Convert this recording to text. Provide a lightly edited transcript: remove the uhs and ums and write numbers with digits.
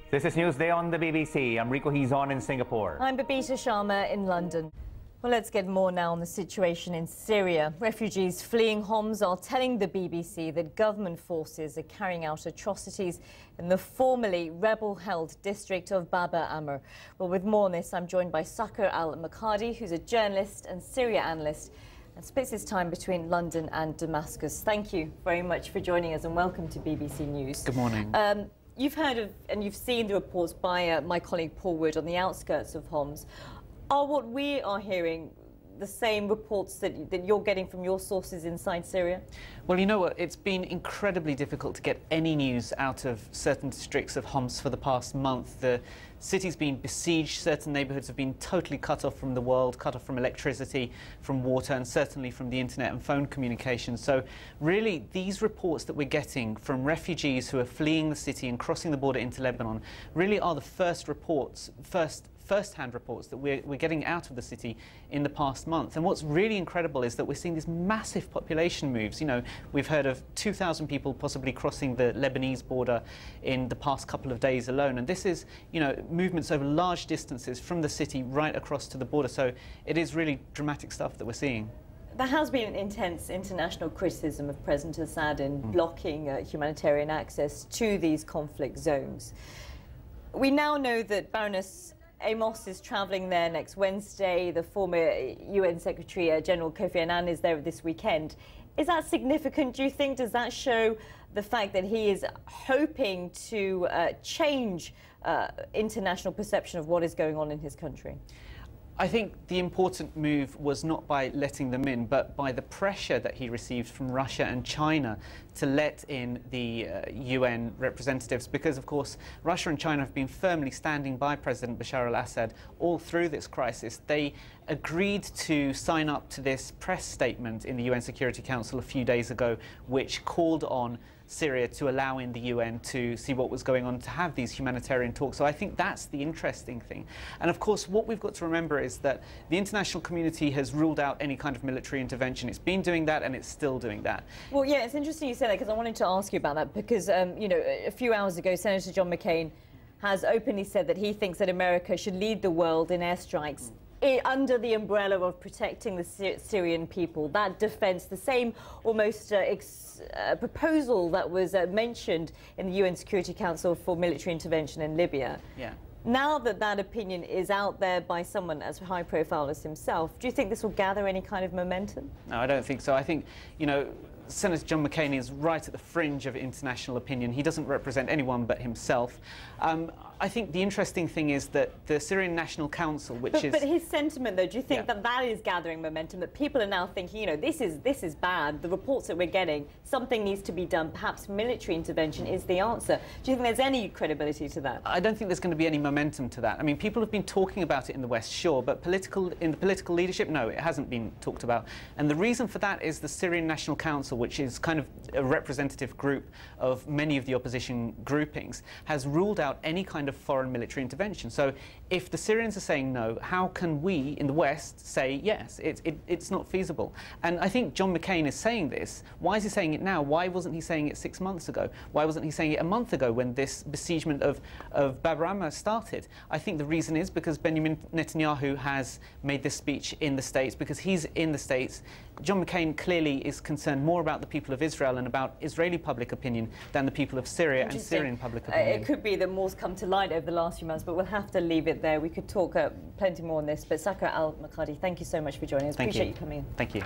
This is Newsday on the BBC. I'm Rico Hizon in Singapore. I'm Babita Sharma in London. Well, let's get more now on the situation in Syria. Refugees fleeing Homs are telling the BBC that government forces are carrying out atrocities in the formerly rebel-held district of Bab el-Amr. Well, with more on this, I'm joined by Sakar Al-Makhadhi, who's a journalist and Syria analyst, and splits his time between London and Damascus. Thank you very much for joining us and welcome to BBC News. Good morning. You've heard of and you've seen the reports by my colleague Paul Wood on the outskirts of Homs. Are what we are hearing the same reports that you're getting from your sources inside Syria? Well, you know what? It's been incredibly difficult to get any news out of certain districts of Homs for the past month. The city's been besieged. Certain neighbourhoods have been totally cut off from the world, cut off from electricity, from water, and certainly from the internet and phone communication. So really, these reports that we're getting from refugees who are fleeing the city and crossing the border into Lebanon really are the first-hand reports that we're getting out of the city in the past month. And what's really incredible is that we're seeing these massive population moves. You know, we've heard of 2,000 people possibly crossing the Lebanese border in the past couple of days alone. And this is, you know, movements over large distances from the city right across to the border. So it is really dramatic stuff that we're seeing. There has been intense international criticism of President Assad in blocking humanitarian access to these conflict zones. We now know that Baroness Amos is travelling there next Wednesday. The former UN Secretary General Kofi Annan is there this weekend. Is that significant, do you think? Does that show the fact that he is hoping to change international perception of what is going on in his country? I think the important move was not by letting them in, but by the pressure that he received from Russia and China to let in the UN representatives, because, of course, Russia and China have been firmly standing by President Bashar al-Assad all through this crisis. They agreed to sign up to this press statement in the UN Security Council a few days ago, which called on Syria to allow in the UN to see what was going on, to have these humanitarian talks. So I think that's the interesting thing. And of course, what we've got to remember is that the international community has ruled out any kind of military intervention. It's been doing that and it's still doing that. Well, yeah, it's interesting you say that, because I wanted to ask you about that, because, you know, a few hours ago, Senator John McCain has openly said that he thinks that America should lead the world in airstrikes under the umbrella of protecting the Syrian people. That defence, the same almost proposal that was mentioned in the UN Security Council for military intervention in Libya. Yeah. Now that that opinion is out there by someone as high profile as himself, do you think this will gather any kind of momentum? No, I don't think so. I think, you know, Senator John McCain is right at the fringe of international opinion. He doesn't represent anyone but himself. I think the interesting thing is that the Syrian National Council, which is... But his sentiment, though, do you think that that is gathering momentum, that people are now thinking, you know, this is bad, the reports that we're getting, something needs to be done, perhaps military intervention is the answer. Do you think there's any credibility to that? I don't think there's going to be any momentum to that. I mean, people have been talking about it in the West, sure, but in the political leadership, no, it hasn't been talked about. And the reason for that is the Syrian National Council, which is kind of a representative group of many of the opposition groupings, has ruled out any kind of foreign military intervention. So if the Syrians are saying no, how can we in the West say yes? It's not feasible. And I think John McCain is saying this. Why is he saying it now? Why wasn't he saying it 6 months ago? Why wasn't he saying it a month ago when this besiegement of Bab el-Amr started? I think the reason is because Benjamin Netanyahu has made this speech in the States, because he's in the States. John McCain clearly is concerned more about the people of Israel and about Israeli public opinion than the people of Syria and Syrian public opinion. It could be that more's come to light over the last few months, but we'll have to leave it there. We could talk plenty more on this, but Sakar Al-Makhadhi, thank you so much for joining us. Thank Appreciate you you coming in. Thank you.